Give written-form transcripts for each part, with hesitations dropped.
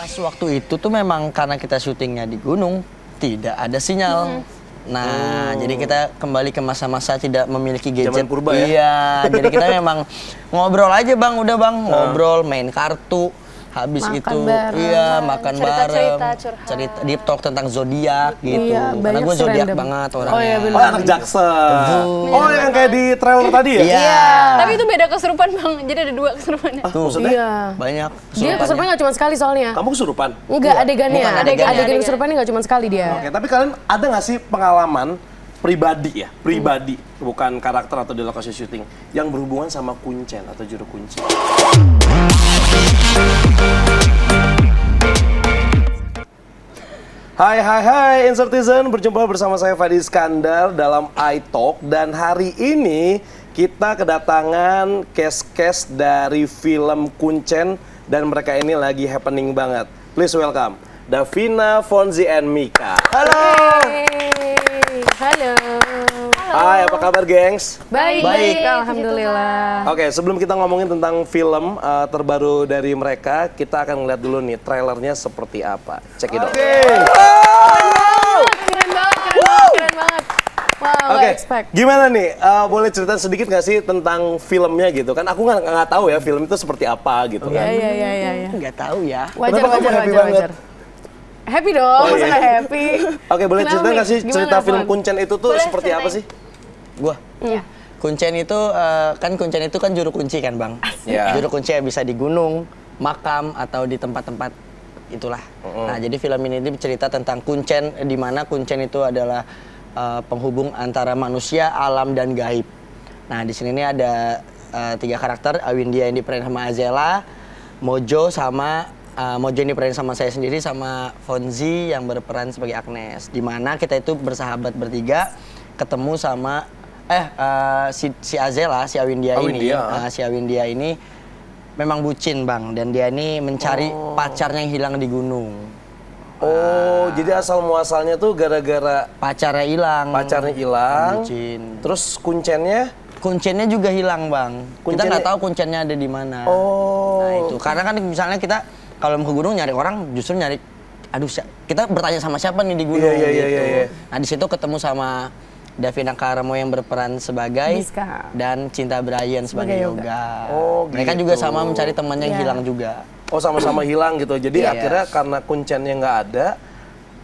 Pas waktu itu tuh memang karena kita syutingnya di gunung, tidak ada sinyal. Nah, jadi kita kembali ke masa-masa tidak memiliki gadget. Zaman purba ya? Iya, jadi kita memang ngobrol aja bang, udah bang, ngobrol, main kartu. Habis Makan itu, bareng. iya makan bareng, Cerita-cerita, curhat. cerita deep talk tentang zodiak gitu. Iya, Karena banyak gue zodiak serandom. banget orangnya. Oh, iya, bener. Oh, anak Jackson. Oh, yang kayak di trailer tadi ya? Iya. Tapi itu beda kesurupan bang, jadi ada 2 kesurupannya. Tuh, Maksudnya? Iya. banyak. Dia kesurupan nggak cuma sekali soalnya. Kamu kesurupan? Enggak, adegannya. bukan Adegan adegannya. kesurupannya nggak cuma sekali dia. Oke, tapi kalian ada nggak sih pengalaman pribadi ya? Pribadi, bukan karakter atau di lokasi syuting. Yang berhubungan sama kuncen atau juru kunci. Hai Insertizen, berjumpa bersama saya Fadi Iskandar dalam iTalk. Dan hari ini kita kedatangan cast-cast dari film Kuncen. Dan mereka ini lagi happening banget. Please welcome Davina, Fonzi, and Mika. Halo! Hey, halo. Hai, apa kabar gengs? Baik, Baik. alhamdulillah. Oke, sebelum kita ngomongin tentang film terbaru dari mereka, kita akan ngeliat dulu nih trailernya seperti apa. Cek it out. Keren banget, keren banget. Wow, Oke, nggak expect. gimana nih? Boleh cerita sedikit nggak sih tentang filmnya gitu kan? Aku nggak tahu ya film itu seperti apa gitu kan. Iya. Nggak tahu ya. Wajar, Kenapa kamu happy banget? Happy dong, Oh, masa iya. nggak happy? Oke, boleh Kenapa, cerita nggak sih Mi? cerita Gimana, film Fon? Kuncen itu tuh Boleh seperti apa sih? Gua. Iya. Kuncen itu kuncen itu kan juru kunci kan bang. Iya. Juru kunci ya bisa di gunung, makam atau di tempat-tempat itulah. Nah jadi film ini cerita tentang kuncen, di mana kuncen itu adalah penghubung antara manusia, alam dan gaib. Nah di sini nih ada 3 karakter, Awindia yang diperanin sama Azela, Mojo sama Mojo yang diperanin sama saya sendiri, sama Fonzi yang berperan sebagai Agnes. Di mana kita itu bersahabat bertiga, ketemu sama si Azela, si Awindia ini, si Awindia ini memang bucin bang, dan dia ini mencari pacarnya yang hilang di gunung. Oh, jadi asal muasalnya tuh gara-gara Pacarnya hilang. pacarnya hilang, Bucin. terus kuncennya. Kuncennya juga hilang bang. Kita Kuncennya- nggak tahu kuncennya ada di mana. Oh, Nah itu, karena kan misalnya kita kalau mau ke gunung nyari orang, justru nyari, aduh kita bertanya sama siapa nih di gunung Iya, iya, gitu. iya. Nah di situ ketemu sama Davina Karamo yang berperan sebagai Diska. dan Cinta Brian sebagai Sebagai Yoga. Oh, Mereka gitu. juga sama mencari temannya yang Iya. hilang juga. Oh, sama-sama hilang gitu. Jadi Iya. akhirnya karena kuncennya nggak ada,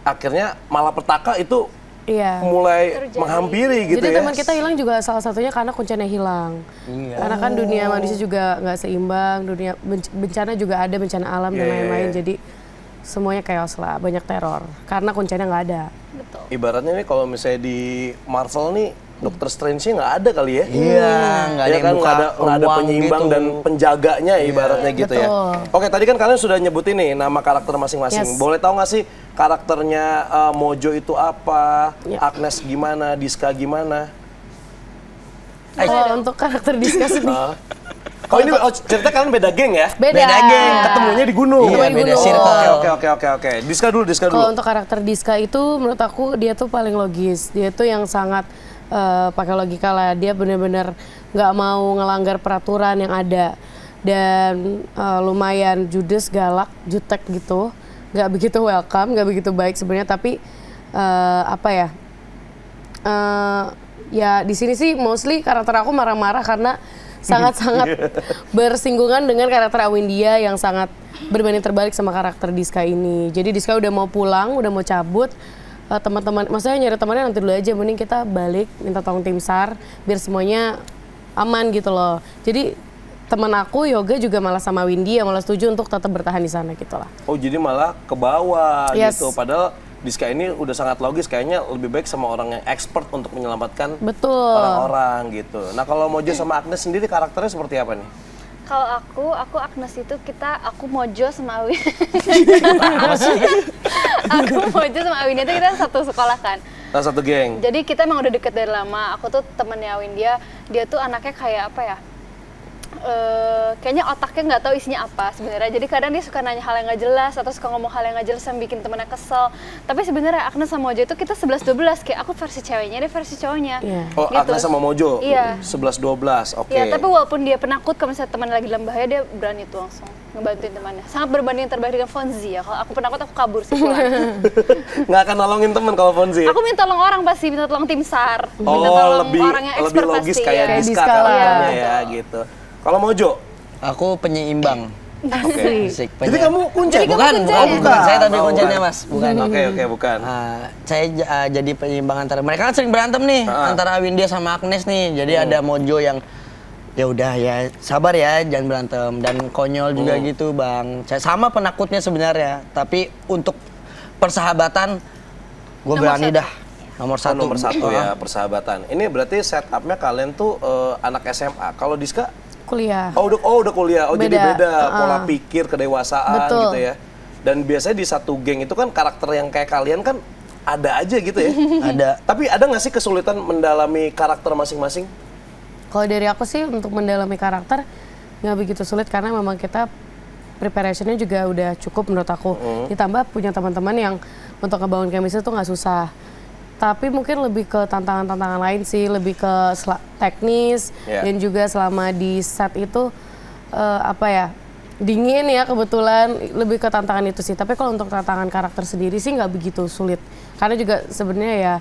akhirnya malapetaka itu Iya. mulai menghampiri gitu Jadi ya. teman kita hilang juga salah satunya karena kuncennya hilang. Iya. Karena kan dunia manusia juga nggak seimbang, dunia bencana juga ada, bencana alam dan Iya, iya, lain-lain. iya. Jadi semuanya chaos lah, banyak teror. Karena kuncennya nggak ada. Ibaratnya nih kalau misalnya di Marvel nih Doctor Strange-nya nggak ada kali ya. Iya, nggak ada Ya yang kan buka nggak ada ruang penyeimbang gitu. dan penjaganya ibaratnya gitu ya. Betul. Oke, tadi kan kalian sudah nyebutin nih nama karakter masing-masing. Yes. Boleh tahu nggak sih karakternya Mojo itu apa, Ya. Agnes gimana, Diska gimana? Untuk karakter Diska sendiri. Kalau ini cerita kalian beda geng ya? Beda. geng, Ketemunya di gunung. Iya, di beda gunung. circle. Oke. Diska dulu. Kalau untuk karakter Diska itu menurut aku dia tuh paling logis. Dia tuh yang sangat pakai logika lah. Dia benar-benar nggak mau ngelanggar peraturan yang ada dan lumayan judes, galak, jutek gitu. Nggak begitu welcome, nggak begitu baik sebenarnya. Tapi apa ya? Ya di sini sih mostly karakter aku marah-marah karena sangat-sangat bersinggungan dengan karakter Awindia yang sangat berbanding terbalik sama karakter Diska ini. Jadi Diska udah mau pulang, udah mau cabut. Teman-teman, maksudnya nyari temannya nanti dulu aja, mending kita balik minta tolong tim SAR biar semuanya aman gitu loh. Jadi teman aku Yoga juga malah sama Windy malah setuju untuk tetap bertahan di sana gitu lah. Oh, jadi malah ke bawah Yes. gitu. Padahal Diska ini udah sangat logis, kayaknya lebih baik sama orang yang expert untuk menyelamatkan Betul. orang-orang gitu. Nah, kalau Mojo sama Agnes sendiri karakternya seperti apa nih? Kalau aku Agnes itu aku Mojo sama Awin. Aku Mojo sama Awin itu kita satu sekolah kan. Nah, satu geng. Jadi kita emang udah deket dari lama. Aku tuh temennya Awin dia tuh anaknya kayak apa ya? kayaknya otaknya nggak tahu isinya apa sebenarnya. Jadi kadang dia suka nanya hal yang nggak jelas atau suka ngomong hal yang nggak jelas yang bikin temennya kesel. Tapi sebenarnya Agnes sama Mojo itu kita 11-12, kayak aku versi ceweknya, dia versi cowoknya. Oh, gitu. Agnes sama Mojo? Iya. 11-12, oke. Iya, tapi walaupun dia penakut, kalau misalnya teman lagi dalam bahaya, dia berani tuh langsung ngebantuin temannya. Sangat berbanding terbalik dengan Fonzi ya. Kalau aku penakut, aku kabur sih pulang. Nggak akan nolongin temen kalau Fonzi? Aku minta tolong orang pasti, minta tolong tim SAR. Minta Oh, tolong lebih orang yang expert logis pasti. kayak ya. Diska Diska lah. karakternya Iya, ya gitu. Kalau Mojo? Aku penyeimbang. Oke. Asik, Jadi kamu kuncen? bukan, bukan saya tapi Oh, kuncinya bukan. Mas, bukan. Oke, bukan. Saya jadi penyeimbang antara mereka kan sering berantem nih antara Awindia sama Agnes nih. Jadi ada Mojo yang ya udah ya sabar ya jangan berantem dan konyol juga gitu Bang. Saya sama penakutnya sebenarnya, tapi untuk persahabatan gue berani dah nomor satu. Nomor satu ya persahabatan. Ini berarti setupnya kalian tuh anak SMA. Kalau Diska? Kuliah. Oh udah kuliah. Oh jadi Beda. beda pola pikir kedewasaan Betul. gitu ya. Dan biasanya di satu geng itu kan karakter yang kayak kalian kan ada aja gitu ya. Ada. Tapi ada nggak sih kesulitan mendalami karakter masing-masing? Kalau dari aku sih untuk mendalami karakter nggak begitu sulit karena memang kita preparationnya juga udah cukup menurut aku. Ditambah punya teman-teman yang untuk ngebangun chemistry tuh nggak susah. Tapi mungkin lebih ke tantangan-tantangan lain sih, lebih ke teknis dan juga selama di set itu dingin ya kebetulan lebih ke tantangan itu sih. Tapi kalau untuk tantangan karakter sendiri sih nggak begitu sulit karena juga sebenarnya ya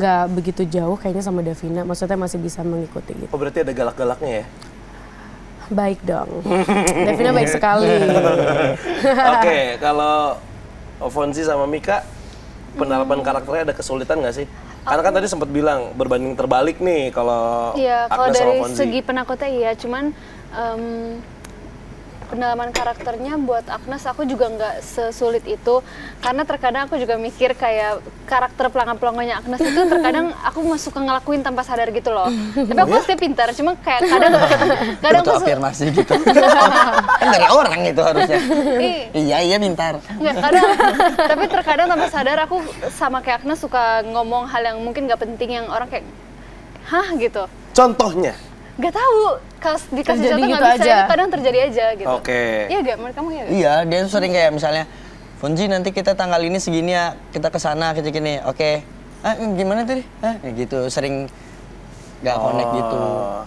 nggak begitu jauh kayaknya sama Davina. Maksudnya masih bisa mengikuti gitu. Oh berarti ada galak-galaknya ya? Baik dong. Davina baik sekali. Oke, kalau Fonzi sama Mika, pendalaman karakternya ada kesulitan nggak sih? Karena kan tadi sempat bilang berbanding terbalik nih kalau Iya, kalau Agnes sama dari Fonzi. segi penakutnya iya, cuman pendalaman karakternya buat Agnes aku juga nggak sesulit itu karena terkadang aku juga mikir kayak karakter pelanggan-pelanggannya Agnes itu terkadang aku suka ngelakuin tanpa sadar gitu loh. Tapi aku pasti pintar, cuma kayak kadang Butuh aku afirmasi gitu. Kan dari orang itu harusnya. Iya pintar. nggak kadang, tapi terkadang tanpa sadar aku sama kayak Agnes suka ngomong hal yang mungkin nggak penting yang orang kayak hah gitu. Contohnya? Gak tahu, dikasih Terjadi contoh gitu nggak bisa, aja. itu kadang terjadi aja gitu. Oke. Iya gak? Menurut kamu ya? Iya, dia tuh sering kayak misalnya, Fonzi nanti kita tanggal ini segini ya, kita kesana kita gini, oke. Gimana tadi? Ya gitu, sering nggak connect gitu.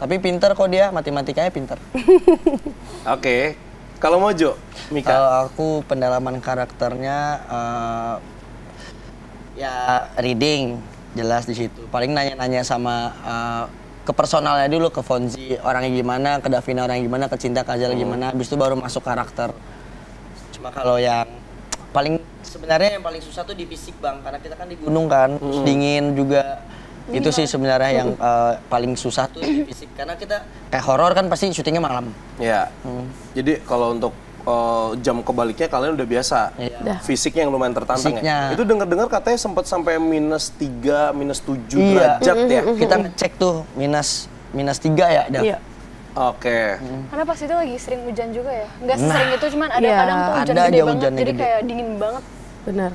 Tapi pinter kok dia, matematikanya pinter. Oke. Kalau Mojo, Mika? Kalau aku pendalaman karakternya ya reading jelas di situ. Paling nanya-nanya sama ke personalnya dulu, ke Fonzi orangnya gimana, ke Davina orangnya gimana, ke Cinta Kajal gimana, habis itu baru masuk karakter. Cuma kalau yang paling sebenarnya yang paling susah tuh di fisik Bang, karena kita kan di gunung kan, terus dingin juga. Itu sih sebenarnya yang paling susah tuh di fisik, karena kita kayak horor kan pasti syutingnya malam. Ya. Jadi kalau untuk jam kebaliknya kalian udah biasa. Iya. Fisiknya yang lumayan tertantang Fisiknya. ya. Itu dengar-dengar katanya sempat sampai -3, -7 Iya. derajat ya. Kita ngecek tuh -3 ya, Dav? Iya. Oke. Karena pas itu lagi sering hujan juga ya. Nggak sesering itu, cuman ada Iya, kadang tuh hujan ada gede aja banget, hujannya jadi gede. kayak dingin banget. Benar.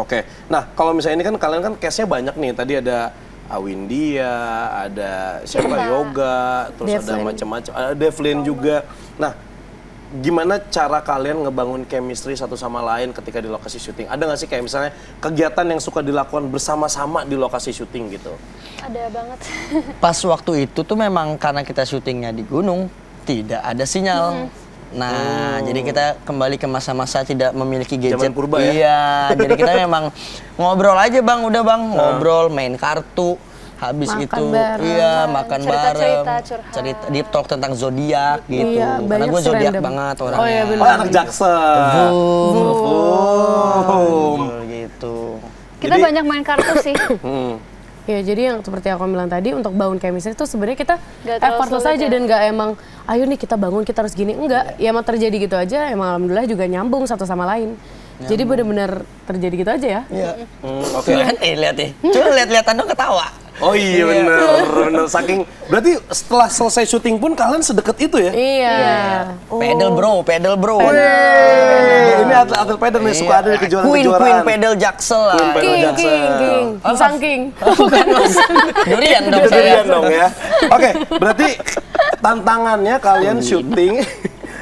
Oke. Nah, kalau misalnya ini kan kalian kan case-nya banyak nih. Tadi ada Awindia, ada siapa Yoga, terus ada Devlin. macam-macam. Ada Devlin juga. Nah, gimana cara kalian ngebangun chemistry satu sama lain ketika di lokasi syuting? Ada nggak sih kayak misalnya kegiatan yang suka dilakukan bersama-sama di lokasi syuting gitu? Ada banget. Pas waktu itu tuh memang karena kita syutingnya di gunung, tidak ada sinyal. Nah, jadi kita kembali ke masa-masa tidak memiliki gadget. Zaman purba ya? Iya, jadi kita memang ngobrol aja Bang, udah Bang, ngobrol, main kartu. Habis Makan itu, bareng. iya makan Cerita-cerita, bareng, curhat. cerita deep talk tentang zodiak gitu. Iya, Karena banyak gue sih zodiak random. banget orangnya. Oh iya, Oh, benar. anak Jaksel. Gitu. Kita Jadi- banyak main kartu sih. Ya jadi yang seperti aku bilang tadi untuk bangun chemistry itu sebenarnya kita Nggak terlalu effortless sulit aja ya. dan nggak emang ayo nih kita bangun kita harus gini enggak ya emang terjadi gitu aja emang alhamdulillah juga nyambung satu sama lain. Jadi benar-benar terjadi gitu aja ya. Iya. Oke. Lihat lihat nih. Cuma lihat-lihatan dong ketawa. Oh iya bener. Saking berarti setelah selesai syuting pun kalian sedekat itu ya? Iya. Pedal bro. Ini atlet pedal nih suka ada di kejuaraan-kejuaraan. Queen pedal jaksel lah. King. Musang King. Bukan Durian dong saya. Durian dong ya. Oke, berarti tantangannya kalian syuting.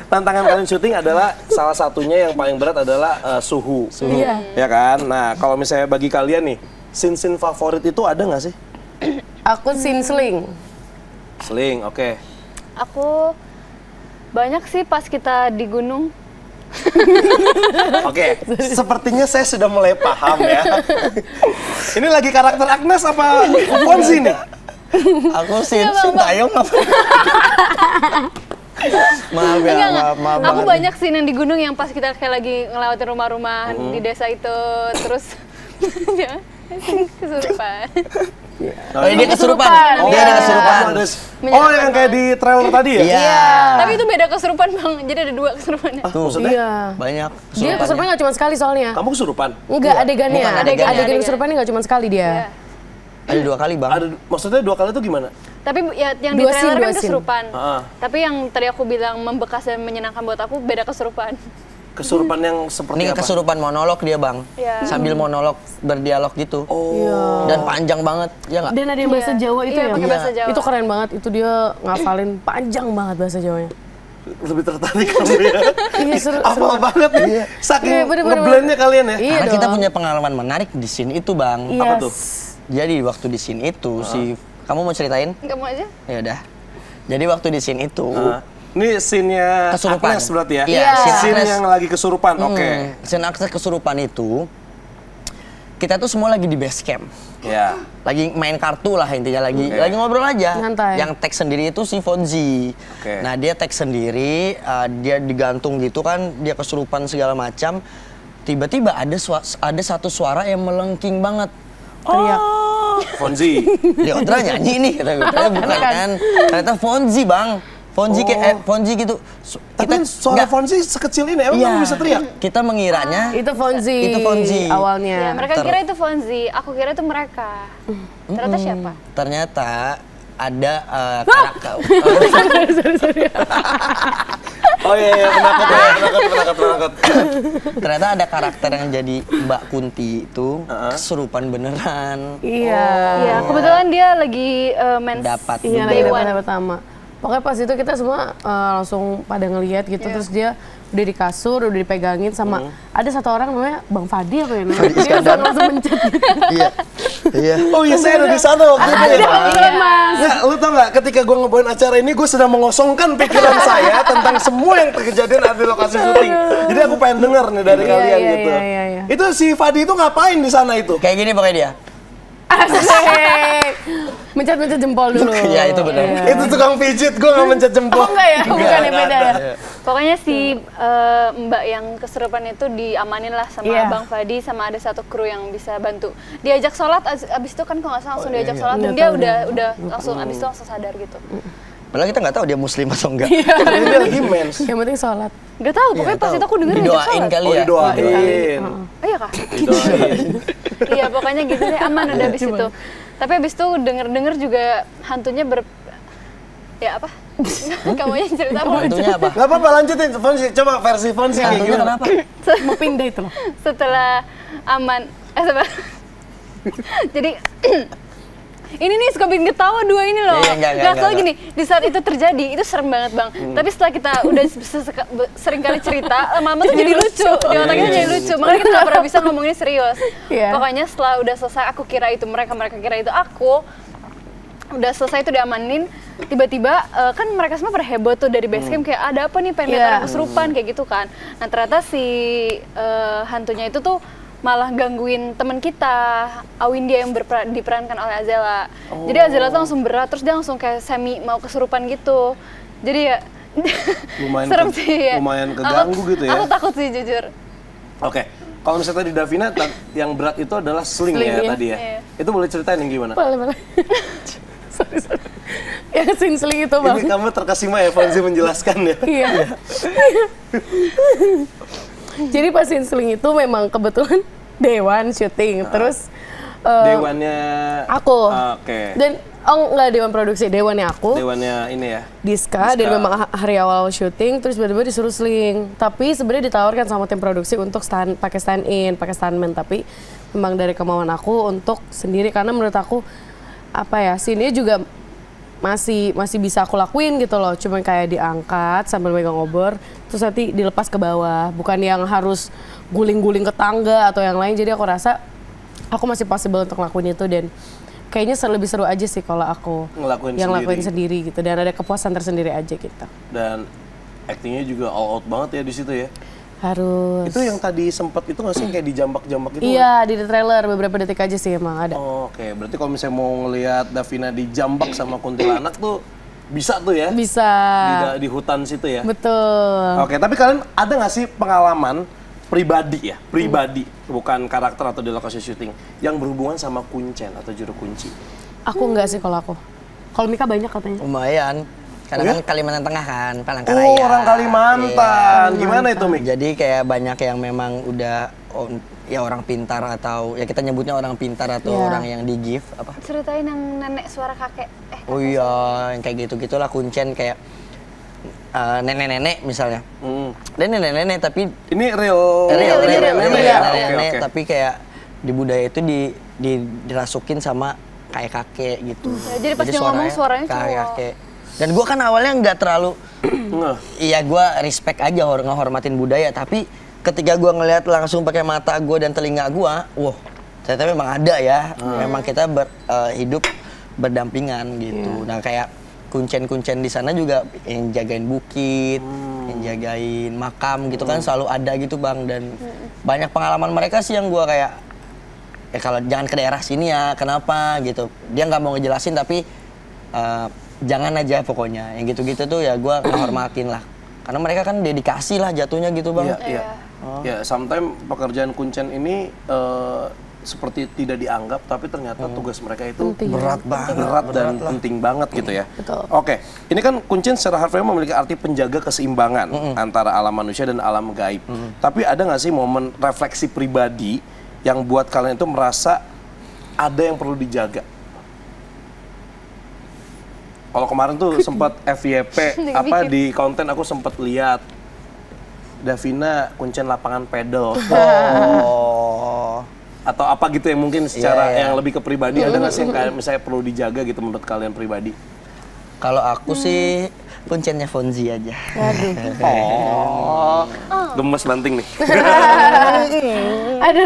Tantangan kalian syuting adalah salah satunya yang paling berat adalah suhu. Iya. Ya kan? Nah, kalau misalnya bagi kalian nih, scene favorit itu ada nggak sih? Aku scene sling. Sling, oke. Aku banyak sih pas kita di gunung. Oke, sepertinya saya sudah mulai paham ya. Ini lagi karakter Agnes apa Fonzi nih? Aku Sintayong apa? Maaf ya, Enggak. maaf Aku banget. banyak sih yang di gunung yang pas kita kayak lagi ngelewatin rumah-rumah di desa itu, terus kesurupan. Oh, dia kesurupan. Oh, Dia ada kesurupan. Oh, yang kayak di trailer tadi ya? Iya. Tapi itu beda kesurupan bang, jadi ada 2 kesurupannya. Tuh, Maksudnya? Iya. banyak Dia kesurupan nggak cuma sekali soalnya. Kamu kesurupan? Enggak, adegannya. Bukan Adegan kesurupannya nggak cuma sekali dia. Ada 2 kali, Bang. Ada, maksudnya 2 kali itu gimana? Tapi ya, yang di Dua trailer scene, kan dua scene. kesurupan. Tapi yang tadi aku bilang membekas dan menyenangkan buat aku beda kesurupan. Kesurupan yang seperti Ini apa? kesurupan monolog dia, Bang. Iya. Sambil monolog berdialog gitu. Oh. Dan panjang banget, ya nggak? Dan ada yang bahasa Jawa itu Iya, ya. pakai bahasa Jawa. Itu keren banget. Itu dia ngafalin panjang banget bahasa Jawanya. Lebih tertarik kamu ya? Iya, seru. Apa banget nih? Saking Iya, bener-bener. ngeblendnya kalian ya? Iya Karena kita dong. punya pengalaman menarik di scene itu, Bang. Yes. Apa tuh? Jadi waktu di scene itu kamu mau ceritain? Kamu aja? Ya udah. Jadi waktu di scene itu Ini scene-nya Kesurupan. Agnes berarti ya? Iya, Scene scene Agnes. yang lagi kesurupan, oke. scene Agnes kesurupan itu kita tuh semua lagi di base camp. Ya. Lagi main kartu lah intinya, lagi ngobrol aja. Santai. Yang tag sendiri itu si Fonzi. Oke. Nah, dia tag sendiri, dia digantung gitu kan, dia kesurupan segala macam. Tiba-tiba ada satu suara yang melengking banget. Teriak. Fonzi. Leodra nyanyi nih kata gue. Ternyata bukan kan. Ternyata Fonzi, Bang. Fonzi kayak Fonzi gitu. Tapi suara Fonzi sekecil ini, emang kamu bisa teriak? Kita mengiranya Itu Fonzi. Itu Fonzi. Awalnya. Ya, mereka kira itu Fonzi, aku kira itu mereka. Ternyata siapa? ternyata ada karakter. Oh iya, penakut. Ternyata ada karakter yang jadi Mbak Kunti itu kesurupan beneran. Iya. Iya, kebetulan dia lagi main Dapat Iya, juga. lagi Dewan. dapat pertama. Pokoknya pas itu kita semua langsung pada ngelihat gitu, terus dia udah di kasur, udah dipegangin sama ada satu orang namanya Bang Fadi apa ya namanya? Dia langsung mencet. Iya. Iya. Oh iya, saya ada di sana waktu itu ya. Iya, Mas. Nggak, lu tau nggak, ketika gue ngebawain acara ini, gue sedang mengosongkan pikiran saya tentang semua yang kejadian ada di lokasi syuting. Jadi aku pengen denger nih dari Iya, kalian iya, gitu. iya, iya. Itu si Fadi itu ngapain di sana itu? Kayak gini pokoknya dia. Asik. Mencet-mencet jempol dulu. Iya, itu benar. Iya. Itu tukang pijit, gue nggak mencet jempol. Oh enggak ya? Bukan ya, beda ya? Pokoknya si Mbak yang kesurupan itu diamanin lah sama Iya. Bang Fadi, sama ada satu kru yang bisa bantu. Diajak sholat, abis itu kan kalau nggak salah langsung diajak sholat, dan Nggak dia tahu udah langsung abis itu langsung sadar gitu. Padahal kita nggak tahu dia muslim atau enggak. Tapi dia lagi mens. Yang penting sholat. Gak tahu, pokoknya pas itu aku dengerin diajak Didoain sholat. kali Oh ya. didoain. Oh iya kak? Didoain. Iya pokoknya gitu deh, aman udah abis itu. Tapi abis itu denger juga hantunya ya apa? Kamu yang cerita apa? Hantunya apa? Nggak apa-apa, lanjutin. Fonzi, coba versi Fonzi kayak Hantunya gimana? kenapa? Mau pindah itu loh. Setelah aman, sebentar. Jadi ini nih suka bikin ketawa dua ini loh. Iya, enggak, Soalnya gini, di saat itu terjadi itu serem banget bang. Tapi setelah kita udah sering kali cerita, lama-lama tuh jadi lucu. Di otaknya jadi lucu. Makanya kita nggak pernah bisa ngomongin serius. Iya. Pokoknya setelah udah selesai, aku kira itu mereka kira itu aku. Udah selesai itu diamanin, tiba-tiba kan mereka semua pada heboh tuh dari base camp kayak ada apa nih, pengen lihat Iya. orang kesurupan kayak gitu kan. Nah ternyata si hantunya itu tuh malah gangguin teman kita, Awindia yang diperankan oleh Azela. Jadi Azela tuh langsung berat, terus dia langsung kayak semi mau kesurupan gitu. Jadi ya Lumayan serem sih ya. lumayan keganggu gitu ya. Aku takut sih jujur. Oke, kalau misalnya tadi Davina, yang berat itu adalah sling Sling, ya iya. tadi ya. Iya. Itu boleh ceritain yang gimana? Boleh. Sorry. Yang sling itu bang. Ini kamu terkesima ya, Fonzi menjelaskan ya. Iya. Jadi pas sling itu memang kebetulan Dewan syuting, terus Dewannya Aku. Oke. Dan enggak dewan produksi, dewannya aku. Dewannya ini ya. Diska, dan memang hari awal syuting terus tiba-tiba disuruh Sling. Tapi sebenarnya ditawarkan sama tim produksi untuk pakai stand in, pakai stuntman, tapi memang dari kemauan aku untuk sendiri karena menurut aku apa ya, scene-nya juga masih bisa aku lakuin gitu loh. Cuman kayak diangkat sambil megang obor terus nanti dilepas ke bawah, bukan yang harus guling-guling ke tangga atau yang lain. Jadi aku rasa aku masih possible untuk lakuin itu dan kayaknya lebih seru aja sih kalau aku lakuin sendiri gitu, dan ada kepuasan tersendiri aja gitu. Dan aktingnya juga all out banget ya di situ ya. Harus. Itu yang tadi sempet itu nggak sih kayak dijambak-jambak itu? Iya, di trailer beberapa detik aja sih emang ada. Oke, berarti kalau misalnya mau ngelihat Davina dijambak sama kuntilanak tuh bisa tuh ya? Bisa. Di hutan situ ya? Betul. Oke, tapi kalian ada nggak sih pengalaman pribadi ya, bukan karakter atau di lokasi syuting yang berhubungan sama kuncen atau juru kunci? Aku enggak sih kalau aku. Kalau Mika banyak katanya. Lumayan. Karena kan Kalimantan Tengah kan, Palangkaraya. Oh, orang Kalimantan. Iya. Gimana itu, Mik? Jadi kayak banyak yang memang udah ya orang pintar atau ya kita nyebutnya orang pintar atau orang yang di give apa? Ceritain yang nenek suara kakek. Oh iya, yang kayak gitu-gitulah kuncen kayak nenek-nenek misalnya. Dan nenek-nenek tapi ini real nenek-nenek tapi kayak di budaya itu dirasukin sama kayak kakek gitu. Ya, jadi pas dia ngomong suaranya kakek. Dan gue kan awalnya nggak terlalu, iya gue respect aja ngehormatin budaya, tapi ketika gue ngeliat langsung pakai mata gue dan telinga gue, wah ternyata memang ada ya, memang kita hidup berdampingan gitu. Nah kayak kuncen-kuncen di sana juga yang jagain bukit, yang jagain makam gitu kan selalu ada gitu bang, dan banyak pengalaman mereka sih yang gue kayak, ya kalau jangan ke daerah sini ya, kenapa gitu. Dia nggak mau ngejelasin tapi jangan aja pokoknya, yang gitu-gitu tuh ya gue ngehormatin lah. Karena mereka kan dedikasi lah jatuhnya gitu bang. Iya. Ya, sometimes pekerjaan kuncen ini seperti tidak dianggap, tapi ternyata tugas mereka itu berat dan penting banget gitu ya. Betul. Oke, ini kan kuncen secara harfiah memiliki arti penjaga keseimbangan antara alam manusia dan alam gaib. Tapi ada nggak sih momen refleksi pribadi yang buat kalian itu merasa ada yang perlu dijaga? Kalau kemarin tuh sempat FYP di konten aku sempat lihat Davina kuncen lapangan pedal. Atau apa gitu yang mungkin secara yang lebih ke pribadi, ada nggak sih yang kayak misalnya perlu dijaga gitu menurut kalian pribadi? Kalau aku sih kuncennya Fonzi aja. Gemes banting nih. Aduh.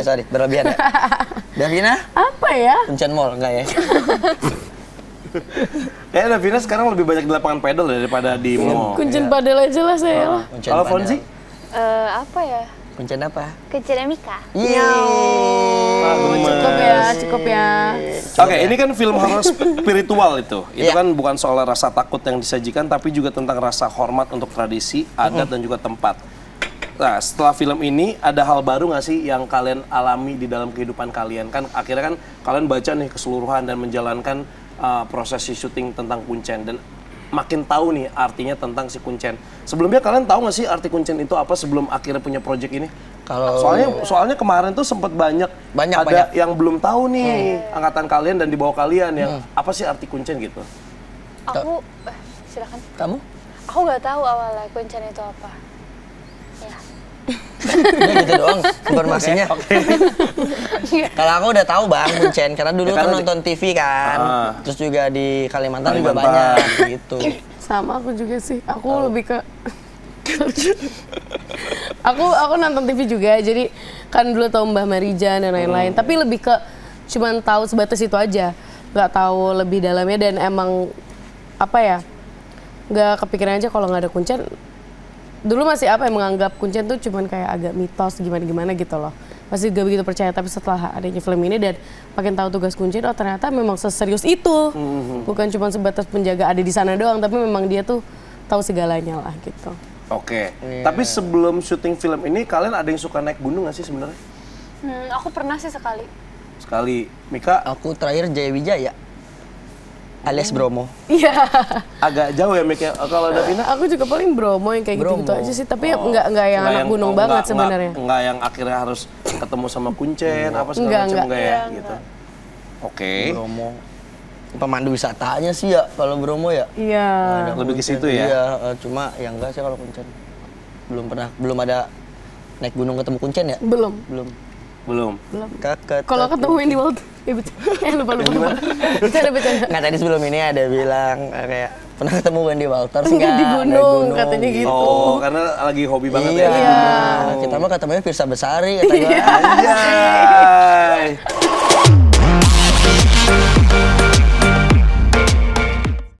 Sorry, berlebihan ya. Davina? Apa ya? Kuncen mall enggak ya? Kayaknya Davina sekarang lebih banyak di lapangan pedal daripada di mall. Kuncen padel aja lah saya lah. Kalau Fonzi? Apa ya? Kuncen apa? Kuncennya Mika. Cukup ya. Oke, ini kan film horor spiritual itu. Itu kan bukan soal rasa takut yang disajikan, tapi juga tentang rasa hormat untuk tradisi, adat, dan juga tempat. Nah, setelah film ini, ada hal baru nggak sih yang kalian alami di dalam kehidupan kalian? Kan akhirnya kan kalian baca nih keseluruhan dan menjalankan prosesi syuting tentang kuncen. Dan makin tahu nih artinya tentang si kuncen. Sebelumnya kalian tahu nggak sih arti kuncen itu apa sebelum akhirnya punya project ini? Kalau soalnya kemarin tuh sempat banyak yang belum tahu nih angkatan kalian dan di bawah kalian yang apa sih arti kuncen gitu. Aku silakan. Kamu? Aku nggak tahu awalnya kuncen itu apa. Ya. Udah gitu doang informasinya. Kalau aku udah tahu bang kuncen karena dulu kan nonton TV kan, terus juga di Kalimantan juga banyak gitu. Sama aku juga sih. Aku lebih ke aku nonton TV juga, jadi kan dulu tahu Mbah Marijan dan lain-lain. Tapi lebih ke cuman tahu sebatas itu aja, nggak tahu lebih dalamnya, dan emang apa ya, nggak kepikiran aja kalau nggak ada kuncen. Dulu masih menganggap kuncen tuh cuman kayak agak mitos gimana gitu loh. Masih gak begitu percaya, tapi setelah adanya film ini dan makin tahu tugas kuncen, oh ternyata memang seserius itu. Bukan cuma sebatas penjaga ada di sana doang, tapi memang dia tuh tahu segalanya lah gitu. Oke. Tapi sebelum syuting film ini kalian ada yang suka naik gunung nggak sih sebenarnya? Aku pernah sih sekali. Sekali. Mika? Aku terakhir Jaya Wijaya. alias Bromo. Iya. Agak jauh ya Mik ya. Kalau Davina? Aku juga paling Bromo yang kayak gitu-gitu Bromo. aja sih, tapi nggak yang anak gunung banget sebenarnya. Enggak yang akhirnya harus ketemu sama kuncen apa segala Enggak, macam enggak ya Iya, gitu. Oke. Bromo. Pemandu wisatanya sih ya kalau Bromo ya. Iya. Ada Lebih ke Kuncen. situ ya? Iya, cuma ya enggak sih kalau Kuncen. Belum ada naik gunung ketemu Kuncen ya? Belum. Belum. Kakak. Kalau ketemu Wendy Walter, lupa. Bercanda. Nggak, tadi sebelum ini ada bilang kayak pernah ketemu Wendy Walter Enggak, di gunung, katanya gitu. Oh, karena lagi hobi banget Iya. ya. Iya. Kita mah ketemunya Firsa Besari kata gua. Anjay.